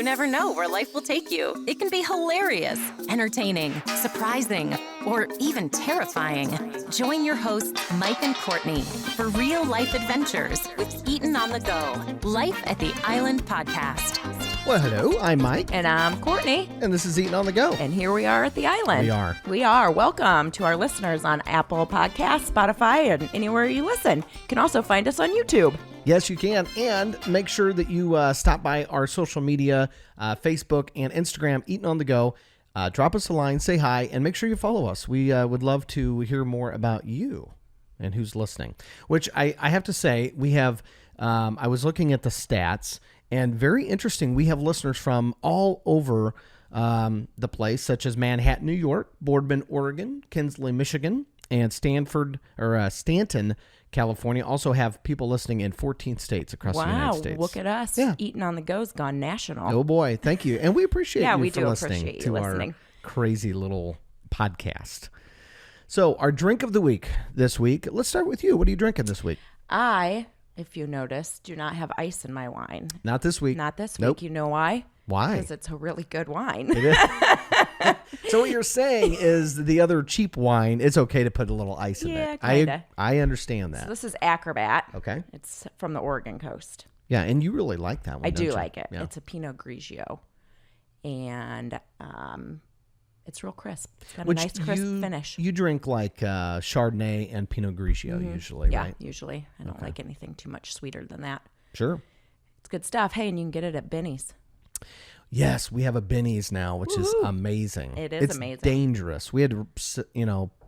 You never know where life will take you. It can be hilarious, entertaining, surprising, or even terrifying. Join your hosts, Mike and Courtney, for real life adventures with Eaton on the Go. Life at the Island Podcast. Well, hello, I'm Mike. And I'm Courtney. And this is Eaton on the Go. And here we are at the island. We are. Welcome to our listeners on Apple Podcasts, Spotify, and anywhere you listen. You can also find us on YouTube. Yes, you can. And make sure that you stop by our social media, Facebook and Instagram, Eaton on the Go. Drop us a line, say hi, and make sure you follow us. We would love to hear more about you and who's listening. Which I have to say, we have, I was looking at the stats, and very interesting, we have listeners from all over the place, such as Manhattan, New York, Boardman, Oregon, Kinsley, Michigan, and Stanton, California. Also have people listening in 14 states across the United States. Wow, look at us. Yeah. Eaton on the Go's gone national. Oh boy, thank you. And we appreciate you for listening to our crazy little podcast. So our drink of the week this week, let's start with you. What are you drinking this week? I, if you notice, do not have ice in my wine. Not this week. Not this Nope. week. You know why? Why? Because it's a really good wine. It is. So what you're saying is the other cheap wine, it's okay to put a little ice in Yeah, it. kinda. I understand that. So this is Acrobat. Okay. It's from the Oregon coast. Yeah, and you really like that one. I don't do you? like it. Yeah. It's a Pinot Grigio. And it's real crisp. It's got a nice crisp finish. You drink like Chardonnay and Pinot Grigio usually, Yeah, right? usually. I don't like anything too much sweeter than that. Sure. It's good stuff. Hey, and you can get it at Benny's. Yes, we have a Benny's now, which is amazing. It's amazing. It's dangerous. We had to,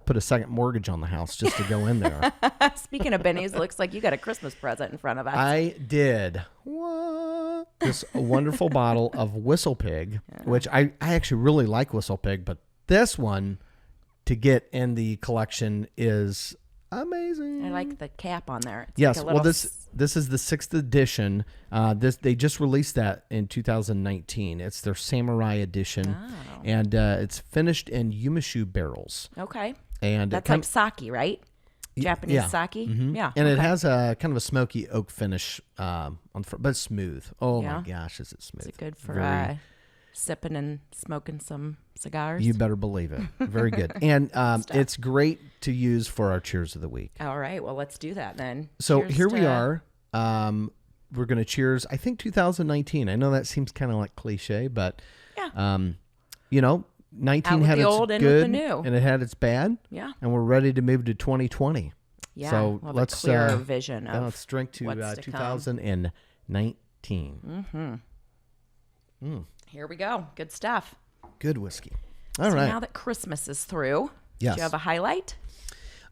put a second mortgage on the house just to go in there. Speaking of Benny's, looks like you got a Christmas present in front of us. I did. What? This wonderful bottle of Whistle Pig, which I actually really like Whistle Pig, but this one to get in the collection is amazing. I like the cap on there. It's Yes, like a well, little this is the 6th edition. They just released that in 2019. It's their Samurai edition, and it's finished in Yumashu barrels. Okay. And that's like sake, right? Japanese sake? Mm-hmm. Yeah. And it has a kind of a smoky oak finish on the front, but it's smooth. Oh my gosh, is it smooth. Is it good for sipping and smoking some cigars? You better believe it. Very good. And it's great to use for our cheers of the week. All right. Well, let's do that then. So Cheers here we are. We're going to cheers, I think 2019. I know that seems kind of like cliche, but, 19 had its old, in with good the new. and it had its bad. Yeah. And we're ready to move to 2020. Yeah. So we'll have let's a clearer vision of let's drink to what's to 2019. Mm-hmm. Here we go. Good stuff. Good whiskey. All right. Now that Christmas is through, yes. do you have a highlight?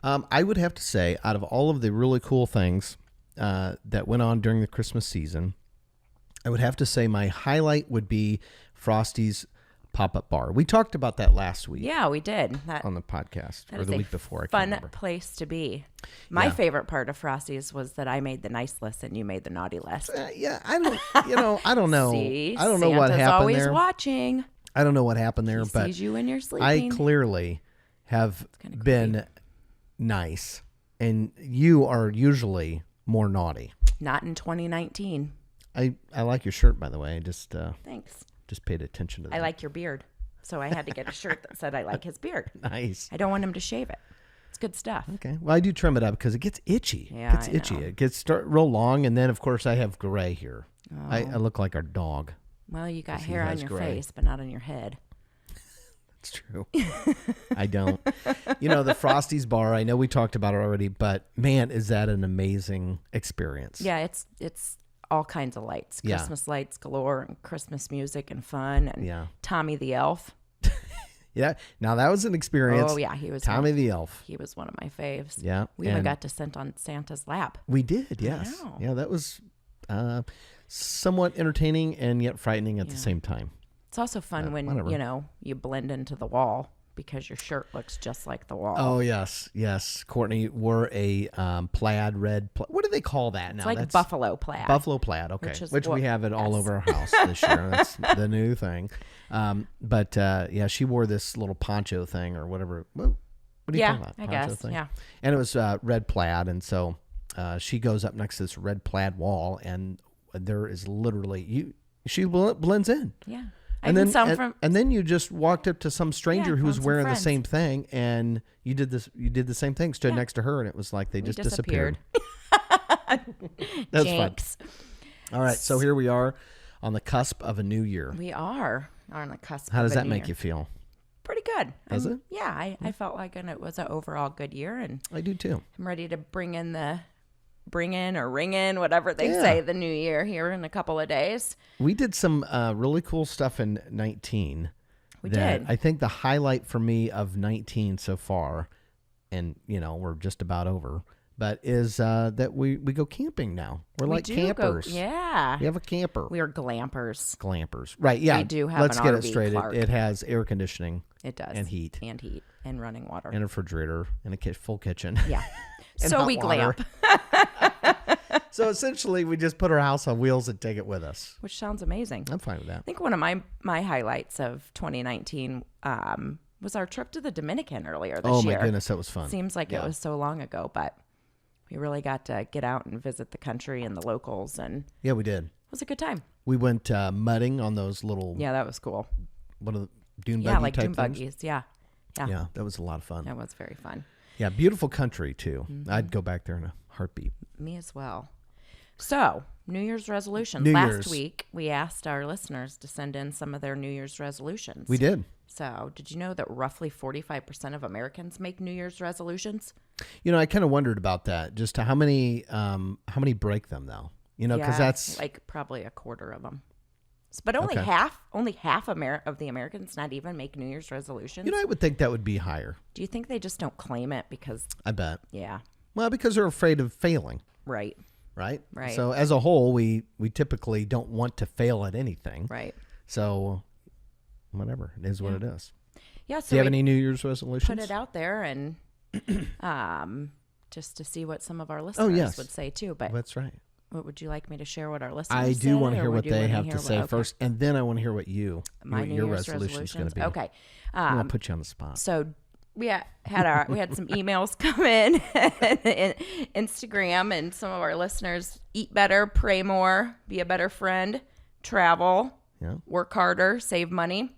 I would have to say, out of all of the really cool things that went on during the Christmas season, I would have to say my highlight would be Frosty's Pop-Up Bar. We talked about that last week. Yeah, we did. On the podcast, that or the week before. I can't remember. Fun place to be. My favorite part of Frosty's was that I made the nice list and you made the naughty list. I don't know. See, I don't know Santa's what happened always there. watching. I don't know what happened there, He but sees you when you're sleeping. I clearly have been nice, and you are usually more naughty. Not in 2019. I like your shirt, by the way. I just Thanks. Just paid attention to that. I like your beard, so I had to get a shirt that said I like his beard. Nice. I don't want him to shave it. It's good stuff. Okay. Well, I do trim it up because it gets itchy. Yeah, It gets itchy. know. It gets real long, and then, of course, I have gray here. Oh. I look like our dog. Well, you got Because he hair on has your gray. face, but not on your head. That's true. I don't. The Frosty's bar, I know we talked about it already, but man, is that an amazing experience. Yeah, it's all kinds of lights. Yeah. Christmas lights galore and Christmas music and fun and Tommy the Elf. Yeah. Now that was an experience. Oh, yeah. He was Tommy the Elf. He was one of my faves. Yeah. We even got to sit on Santa's lap. We did, yes. Wow. Yeah, that was somewhat entertaining and yet frightening at the same time. It's also fun when, whatever. You blend into the wall because your shirt looks just like the wall. Oh, yes. Courtney wore a plaid red. What do they call that now? It's like buffalo plaid. Buffalo plaid, okay. Which we have it all over our house this year. That's the new thing. But she wore this little poncho thing or whatever. What do you call that? I Poncho guess, thing? yeah. And it was red plaid, and so she goes up next to this red plaid wall, and there is literally she blends in. Yeah. And then you just walked up to some stranger who was wearing the same thing, and you did the same thing, stood next to her, and it was like they just disappeared. That's fun. All right, so here we are on the cusp of a new year. We are on the cusp. How does that make year. you feel? Pretty good. Does it? Yeah, I felt like it was an overall good year, and I do too. I'm ready to ring in, whatever they say, the new year here in a couple of days. We did some really cool stuff in 19. We did. I think the highlight for me of 19 so far, and we're just about over, but is that we go camping now. We're like campers. We have a camper. We are glampers. Glampers. Right, yeah. We do have Let's an get RV, it straight. Clark. It has air conditioning. It does. And heat. And running water. And a refrigerator. And a full kitchen. Yeah. And so we water. glamp. So essentially, we just put our house on wheels and take it with us. Which sounds amazing. I'm fine with that. I think one of my highlights of 2019 was our trip to the Dominican earlier this year. Oh, my goodness, that was fun. Seems like it was so long ago, but we really got to get out and visit the country and the locals, and yeah, we did. It was a good time. We went mudding on those little that was cool. What are the dune buggy like type dune things? buggies. Yeah, that was a lot of fun. That was very fun. Yeah, beautiful country too. I'd go back there in a heartbeat. Me as well. So, New Year's resolutions. Last week, we asked our listeners to send in some of their New Year's resolutions. We did. So, did you know that roughly 45% of Americans make New Year's resolutions? I kind of wondered about that. Just how many break them though? Because that's like probably a quarter of them. But only half of the Americans not even make New Year's resolutions. I would think that would be higher. Do you think they just don't claim it because? I bet. Yeah. Well, because they're afraid of failing. Right. Right. Right. So as a whole, we typically don't want to fail at anything. Right. So whatever, it is what it is. Yeah. So do you have any New Year's resolutions? Put it out there and just to see what some of our listeners would say too. But that's right. What would you like me to share? What our listeners I do want to say, hear what they have to say okay. first, and then I want to hear what your Resolution resolution is going to be. Okay. I'm going to put you on the spot. So we had some emails come in, and Instagram, and some of our listeners: eat better, pray more, be a better friend, travel, work harder, save money.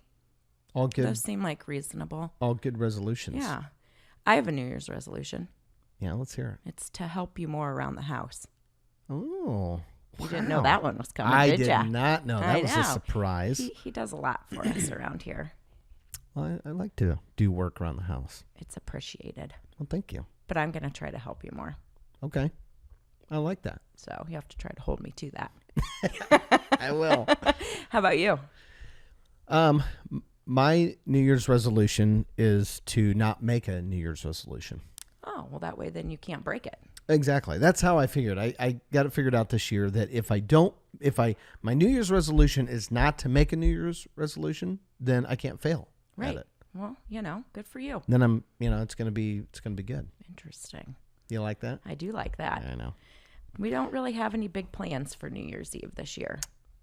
All good. Those seem like reasonable. All good resolutions. Yeah. I have a New Year's resolution. Yeah, let's hear it. It's to help you more around the house. Oh, you didn't know that one was coming, I did ya? not know. That was a surprise. He does a lot for us around here. Well, I like to do work around the house. It's appreciated. Well, thank you. But I'm going to try to help you more. Okay. I like that. So you have to try to hold me to that. I will. How about you? My New Year's resolution is to not make a New Year's resolution. Oh, well, that way then you can't break it. Exactly. That's how I figured. I got it figured out this year that my New Year's resolution is not to make a New Year's resolution, then I can't fail at it. Well, good for you. Then it's going to be good. Interesting. You like that? I do like that. Yeah, I know. We don't really have any big plans for New Year's Eve this year.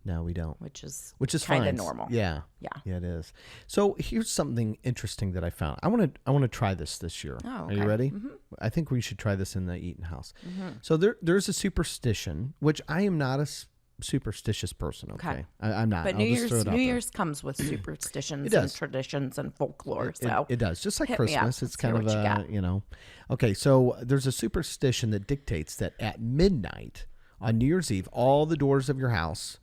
No, we don't. Which is kind of normal. Yeah. Yeah, it is. So here's something interesting that I found. I want to try this year. Oh, okay. Are you ready? Mm-hmm. I think we should try this in the Eaton house. Mm-hmm. So there's a superstition, which I am not a superstitious person. Okay, I'm not. But New Year's comes with superstitions and traditions and folklore. It does, just like Christmas. It's kind of Okay, so there's a superstition that dictates that at midnight on New Year's Eve, all the doors of your house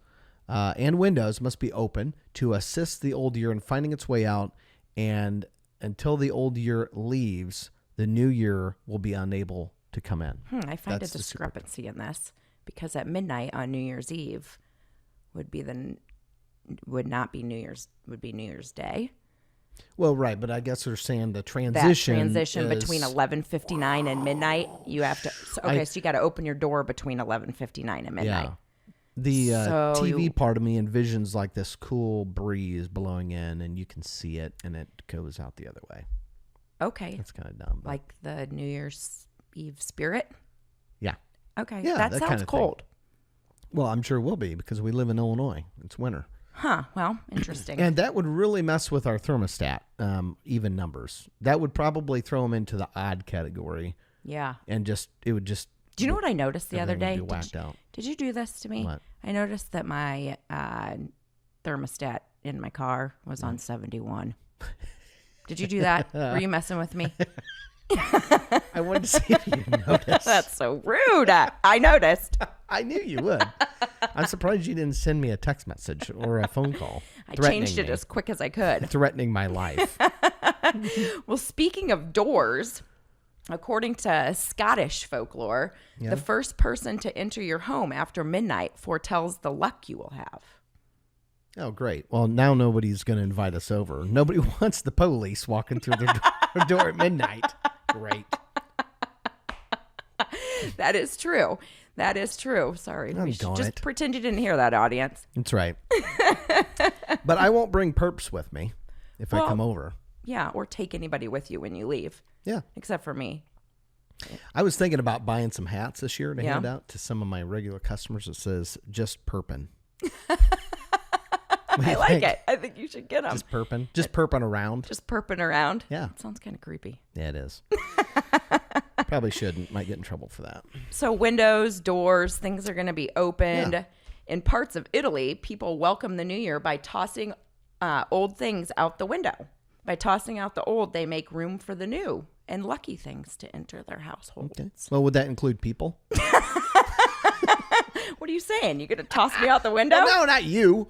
and windows must be open to assist the old year in finding its way out, and until the old year leaves, the new year will be unable to come in. I find a discrepancy in this, because at midnight on New Year's Eve would be New Year's Day. Well, right, but I guess they're saying the transition between 11:59 and midnight. You have to. So you got to open your door between 11:59 and midnight. Yeah. The TV part of me envisions like this cool breeze blowing in, and you can see it, and it goes out the other way. Okay. It's kind of dumb. Like the New Year's Eve spirit? Yeah. Okay. Yeah, that sounds cold. Well, I'm sure it will be, because we live in Illinois. It's winter. Huh. Well, interesting. And that would really mess with our thermostat, even numbers. That would probably throw them into the odd category. Yeah. And it would just... Do you know what I noticed the other day? Whacked out. Did you do this to me? What? I noticed that my thermostat in my car was on 71. Did you do that? Were you messing with me? I wanted to see if you noticed. That's so rude. I noticed. I knew you would. I'm surprised you didn't send me a text message or a phone call. I changed it as quick as I could. Threatening my life. Well, speaking of doors, according to Scottish folklore, the first person to enter your home after midnight foretells the luck you will have. Oh, great. Well, now nobody's going to invite us over. Nobody wants the police walking through their door at midnight. Great. That is true. That is true. Sorry. Oh, We should darn just it. pretend you didn't hear that, audience. That's right. But I won't bring perps with me if I come over. Yeah, or take anybody with you when you leave. Yeah. Except for me. I was thinking about buying some hats this year to Yeah. hand out to some of my regular customers that says, just perpin. I like it. I think you should get them. Just perpin. Just perping around. Just perping around. Yeah. It sounds kind of creepy. Yeah, it is. Probably shouldn't. Might get in trouble for that. So windows, doors, things are going to be opened. Yeah. In parts of Italy, people welcome the new year by tossing old things out the window. By tossing out the old, they make room for the new and lucky things to enter their households. Okay. Well, would that include people? What are you saying? You going to toss me out the window? No, not you.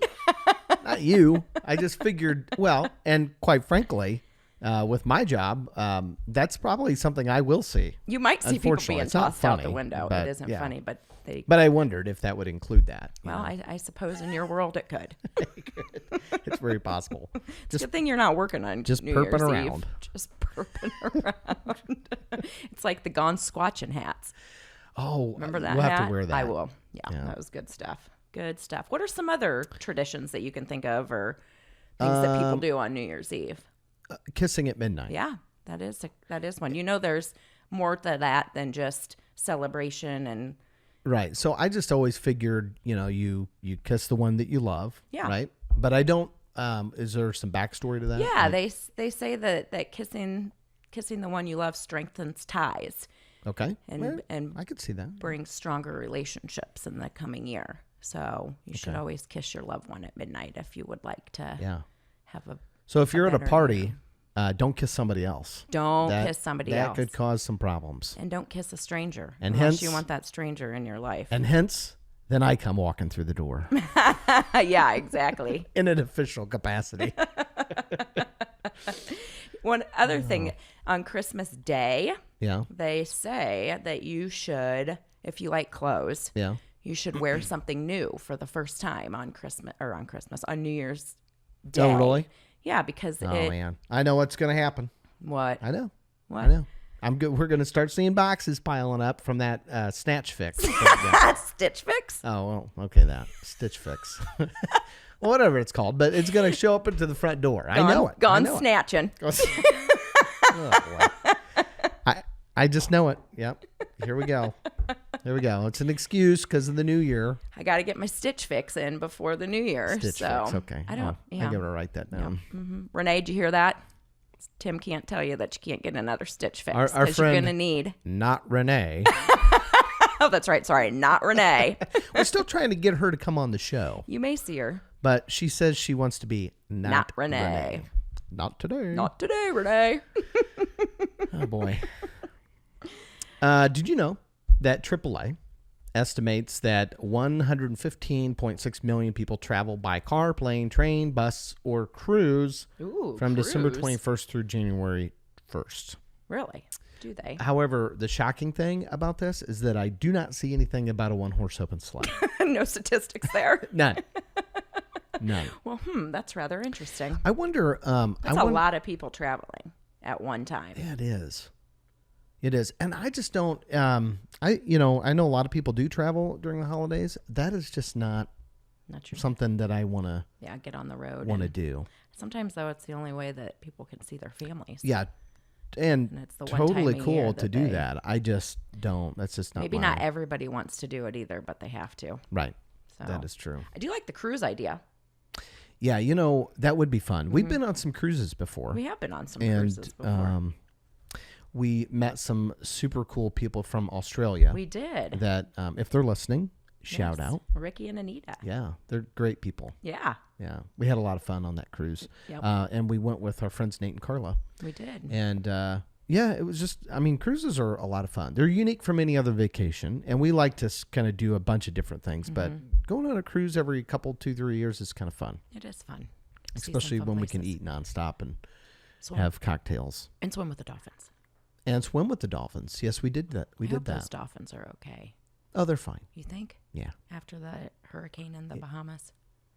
Not you. I just figured, well, and quite frankly, with my job, that's probably something I will see. You might see people Unfortunately, being it's not tossed out the funny, window. but It isn't yeah. funny, but they. But I wondered if that would include that. Well, I suppose in your world it could. It's very possible. It's a good thing you're not working on just New perping Year's around. Eve. Just perping around. It's like the gone squatching hats. Oh, Remember that we'll hat? have to wear that. I will. Yeah, that was good stuff. Good stuff. What are some other traditions that you can think of or things that people do on New Year's Eve? Kissing at midnight. Yeah, that is one. You know, there's more to that than just celebration and Right. So I just always figured, you kiss the one that you love. Yeah. Right. But I don't. Is there some backstory to that? yeah, Like- they say that kissing the one you love strengthens ties Okay. and Well, and I could see that. brings stronger relationships in the coming year. So you should always kiss your loved one at midnight if you would like to Yeah. have a. So if you're at a better party, don't kiss somebody else. Don't kiss somebody that else. could cause some problems. And don't kiss a stranger And unless hence- you want that stranger in your life. And hence, then I come walking through the door Yeah, exactly. in an official capacity. One other thing, on Christmas Day, Yeah. they say that you should, if you like clothes, Yeah. you should wear something new for the first time on New Year's Day. Oh, really? Yeah, because Oh, man. I know what's going to happen. What? I know. What? I know. I'm good. We're going to start seeing boxes piling up from that snatch fix. Stitch Fix? Oh, well, okay, that Stitch Fix. Well, whatever it's called, but it's going to show up into the front door. I know it. Gone I know snatching. It. Oh, boy. I just know it. Yep. Here we go. There we go. It's an excuse because of the new year. I got to get my Stitch Fix in before the new year. Stitch so Fix. Okay. I don't. I Yeah. got to write that down. Renee, did you hear that? Tim can't tell you that you can't get another Stitch Fix Our because you're friend- going to need. Not Renee. Oh, that's right. Sorry, not Renee. We're still trying to get her to come on the show, You may see her. but she says she wants to be Not Renee. Not today. Not today, Renee. Oh, boy. Did you know that AAA estimates that 115.6 million people travel by car, plane, train, bus, or cruise Ooh, from December cruise. 21st through January 1st? Really? Do they? However, the shocking thing about this is that I do not see anything about a one-horse open sleigh. No statistics there. None. None. Well, that's rather interesting. I wonder. That's a lot of people traveling at one time. Yeah, it is. It is, and I just don't. I know a lot of people do travel during the holidays. That is just not Not true. something that I want to Get on the road. want to and do. Sometimes, though, it's the only way that people can see their families. Yeah, and it's the one totally time a cool year to that do they- that. I just don't. That's just not Maybe my- not everybody wants to do it either, but they have to. right. So That is true. I do like the cruise idea. Yeah, that would be fun. We've been on some cruises before. We have been on some and cruises before. we met some super cool people from Australia We did. that if they're listening, shout out. Ricky and Anita. Yeah, they're great people. Yeah. Yeah, we had a lot of fun on that cruise. Yep. And we went with our friends Nate and Carla. We did. And yeah, it was just, I mean, cruises are a lot of fun. They're unique from any other vacation, and we like to kind of do a bunch of different things. But going on a cruise every couple, 2-3 years is kind of fun. It is fun. Especially when we can eat nonstop and have cocktails. And swim with the dolphins. And swim with the dolphins. Yes, we did that. We did that. Those dolphins are okay. Oh, they're fine. You think? Yeah. After the hurricane in the Bahamas?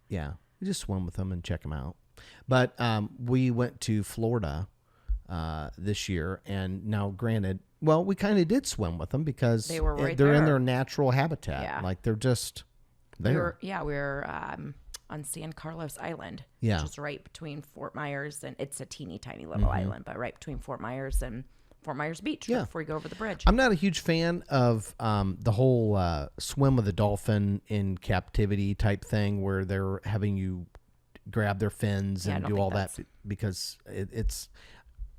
Yeah. We just swim with them and check them out. But we went to Florida this year, and now granted, well, we kind of did swim with them because they're in their natural habitat. Yeah. Like they're just there. We were on San Carlos Island, yeah, which is right between Fort Myers, and it's a teeny tiny little island, but right between Fort Myers and Fort Myers Beach, right before you go over the bridge. I'm not a huge fan of the whole swim with a dolphin in captivity type thing where they're having you grab their fins and do all that because it's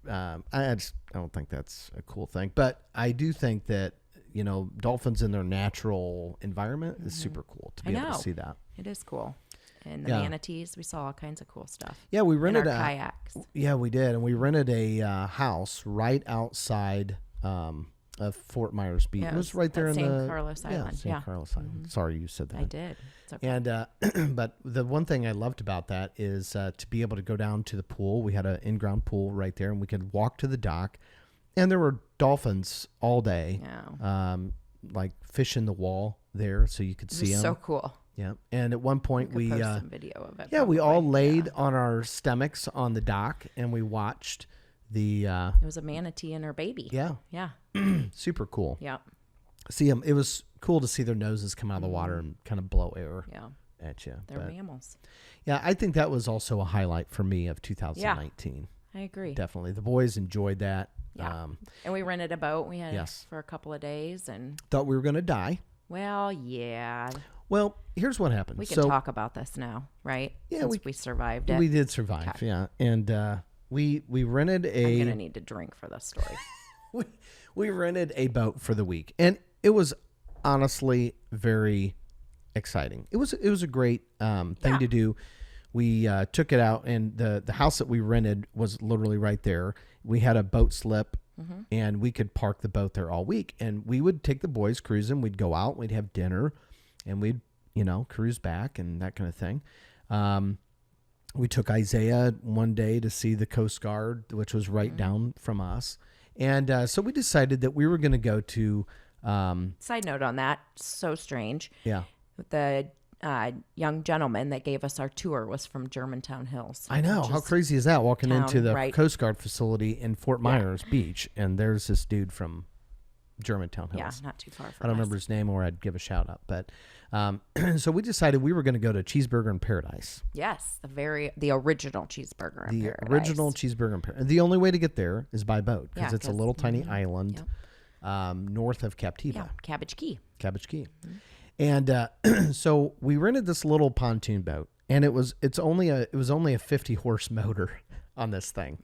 I don't think that's a cool thing. But I do think that, you know, dolphins in their natural environment is super cool to be able to see that. It is cool. And the manatees, we saw all kinds of cool stuff. Yeah, we rented kayaks. Yeah, we did, and we rented a house right outside of Fort Myers Beach. Yeah, it was right there in St. Carlos Island. Yeah, St. Carlos Island. Sorry, you said that. I did. It's okay. And but the one thing I loved about that is to be able to go down to the pool. We had an in-ground pool right there, and we could walk to the dock, and there were dolphins all day. Yeah. Like fish in the wall there, so you could see them. So cool. Yeah, and at one point we post some video of it. Yeah, probably. We all laid on our stomachs on the dock, and we watched the. It was a manatee and her baby. Yeah, yeah, super cool. Yeah, see them. It was cool to see their noses come out of the water and kind of blow air. At you. They're mammals. Yeah, I think that was also a highlight for me of 2019. I agree. Definitely, the boys enjoyed that. Yeah, and we rented a boat. We had it for a couple of days, and thought we were going to die. Well, yeah. Well, here's what happened. We can talk about this now, right? Yeah, since we survived it. We did survive, yeah. And we rented I'm gonna need to drink for this story. we rented a boat for the week, and it was honestly very exciting. It was a great thing to do. We took it out, and the house that we rented was literally right there. We had a boat slip, and we could park the boat there all week. And we would take the boys cruising. We'd go out, we'd have dinner, and we'd, you know, cruise back and that kind of thing. We took Isaiah one day to see the Coast Guard, which was right down from us. And so we decided that we were going to go to... Side note on that, so strange. Yeah. The young gentleman that gave us our tour was from Germantown Hills. I know. How crazy is that? Walking into the Coast Guard facility in Fort Myers Beach, and there's this dude from Germantown Hills. Yeah, not too far from us. I don't remember his name, or I'd give a shout out. But so we decided we were going to go to Cheeseburger in Paradise. Yes, the original Cheeseburger in Paradise. The original Cheeseburger in Paradise. The only way to get there is by boat because it's a little tiny island north of Captiva. Yeah, Cabbage Key. Cabbage Key. And so we rented this little pontoon boat, and it was only a 50-horse motor on this thing.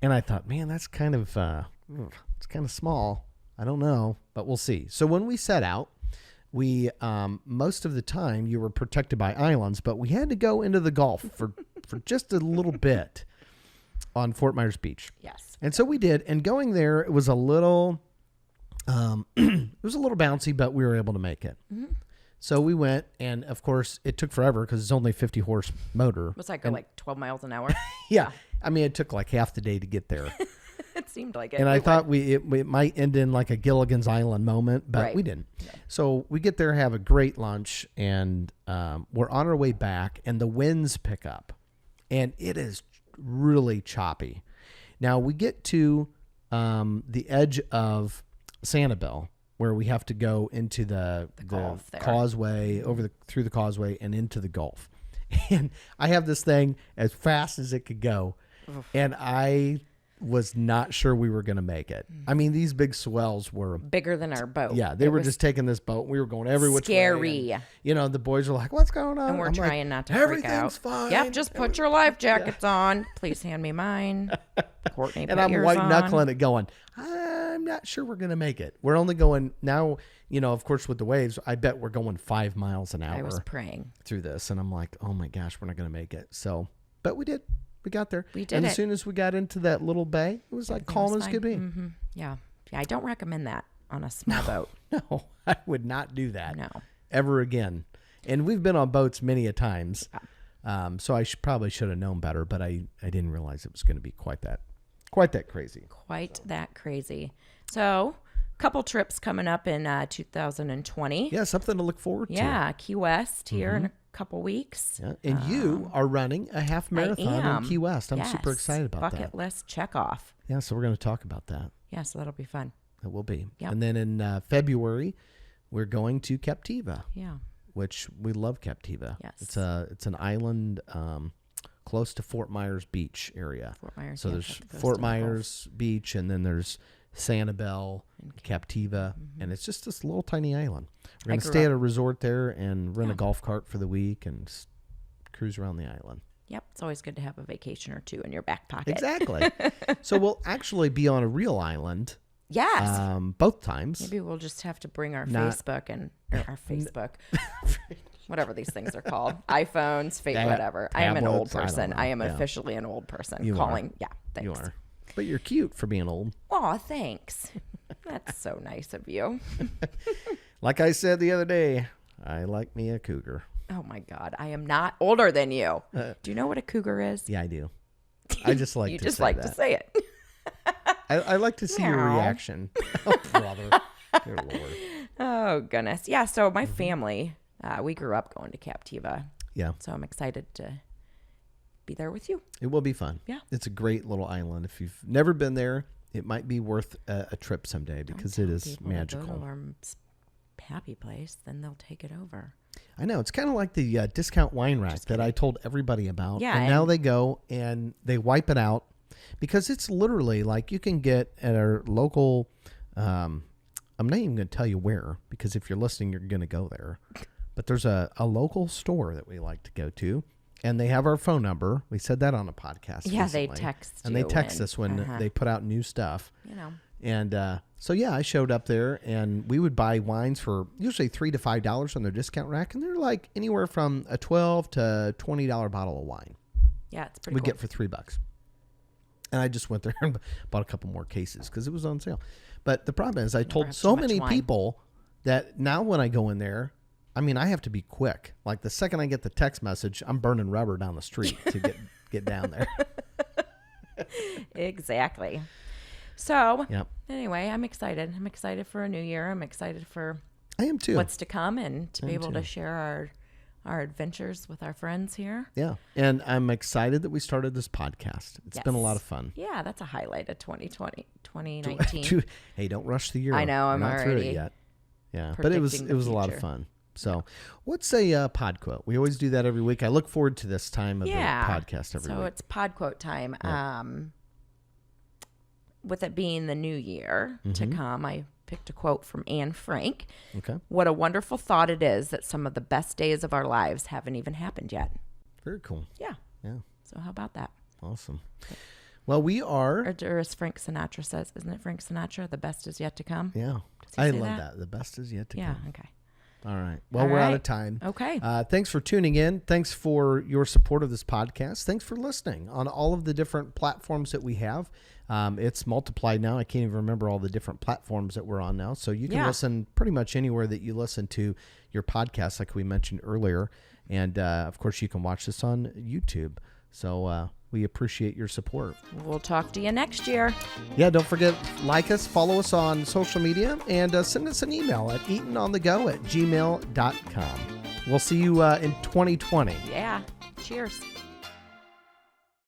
And I thought, man, that's kind of it's kind of small. I don't know, but we'll see. So when we set out, we most of the time you were protected by islands, but we had to go into the Gulf for just a little bit on Fort Myers Beach. Yes. And so we did, and going there, it was a little bouncy, but we were able to make it. Mm-hmm. So we went, and of course, it took forever because it's only 50-horse motor. Was that go like 12 miles an hour? Yeah. I mean, it took like half the day to get there. It seemed like it. And I thought it might end in like a Gilligan's Island moment, but we didn't. Yeah. So we get there, have a great lunch, and we're on our way back, and the winds pick up, and it is really choppy. Now we get to the edge of Sanibel, where we have to go into the causeway, through the causeway and into the Gulf. And I have this thing as fast as it could go, and I was not sure we were going to make it. I mean, these big swells were bigger than our boat. Yeah, they were just taking this boat. We were going every which way. Scary. And, you know, the boys were like, "What's going on?" And we're trying not to freak out. Everything's fine. Yep, just put your life jackets on. Please hand me mine. Courtney, and I'm white knuckling it, going, "I I'm not sure we're going to make it. We're only going now, of course, with the waves, I bet we're going 5 miles an hour. I was praying through this. And I'm like, oh my gosh, we're not going to make it. So, but we did. We got there. We did and it. as soon as we got into that little bay, it was like calm as could be. Mm-hmm. Yeah. I don't recommend that on a small boat. No, I would not do that. No. Ever again. And we've been on boats many a times. So I probably should have known better, but I didn't realize it was going to be quite that crazy. Quite that crazy. So, a couple trips coming up in 2020. Yeah, something to look forward to. Yeah, Key West here in a couple weeks. Yeah. And you are running a half marathon in Key West. I'm Yes. super excited about that. Bucket list check off. Yeah, so we're going to talk about that. Yeah, so that'll be fun. It will be. Yep. And then in February, we're going to Captiva. Yeah. Which we love Captiva. Yes. It's an island close to Fort Myers Beach area. Fort Myers. So there's Fort Myers Beach, and then there's Sanibel, Captiva, and it's just this little tiny island. We're going to stay at a resort there and rent a golf cart for the week and cruise around the island. Yep, it's always good to have a vacation or two in your back pocket. Exactly. So we'll actually be on a real island. Yes. Both times. Maybe we'll just have to bring our Facebook and our Facebook, whatever these things are called, iPhones, whatever. I am an old person. I am officially an old person. You calling. Are. Yeah, thanks. You are. But you're cute for being old. Aw, thanks. That's so nice of you. Like I said the other day, I like me a cougar. Oh my God, I am not older than you. Do you know what a cougar is? Yeah, I do. I just like you to just say like that. to say it. I like to see your Meow. reaction. Oh, brother. Dear Lord. Oh, goodness. Yeah, so my family, we grew up going to Captiva. Yeah. So I'm excited to be there with you. It will be fun. Yeah. It's a great little island. If you've never been there, it might be worth a trip someday because it is magical. Go to our happy place, then they'll take it over. I know. It's kind of like the discount wine rack that I told everybody about. Yeah. And now they go and they wipe it out because it's literally like you can get at our local, I'm not even going to tell you where because if you're listening, you're going to go there. But there's a local store that we like to go to. And they have our phone number. We said that on a podcast. Yeah, recently. they text and you they text us when they put out new stuff. You know. And so yeah, I showed up there, and we would buy wines for usually $3 to $5 on their discount rack, and they're like anywhere from a $12 to $20 bottle of wine. Yeah, it's pretty. We cool. get for $3. And I just went there and bought a couple more cases because it was on sale. But the problem is, I told so many people that now when I go in there. I mean, I have to be quick. Like the second I get the text message, I'm burning rubber down the street to get down there. Exactly. So, Yep. Anyway, I'm excited. I'm excited for a new year. I'm excited for I am too. what's to come and to be able to share our adventures with our friends here. Yeah. And I'm excited that we started this podcast. It's been a lot of fun. Yeah, that's a highlight of 2019. Hey, don't rush the year. I know, I'm We're not through already it yet. Yeah, but it was predicting the a lot of future. fun. So, what's a pod quote? We always do that every week. I look forward to this time of the podcast every week. So it's pod quote time. With it being the new year to come, I picked a quote from Anne Frank. Okay. What a wonderful thought it is that some of the best days of our lives haven't even happened yet. Very cool. Yeah. Yeah. So how about that? Awesome. Well, we are. Or as Frank Sinatra says, isn't it Frank Sinatra? The best is yet to come. Yeah. he I say love that? that. The best is yet to Yeah. come. Okay. All right. Well, All we're out right. of time. Okay. Thanks for tuning in. Thanks for your support of this podcast. Thanks for listening on all of the different platforms that we have. It's multiplied now. I can't even remember all the different platforms that we're on now. So you can listen pretty much anywhere that you listen to your podcast, like we mentioned earlier. And, of course, you can watch this on YouTube. So we appreciate your support. We'll talk to you next year. Yeah, don't forget, like us, follow us on social media, and send us an email at eatononthego@gmail.com. We'll see you in 2020. Yeah. Cheers.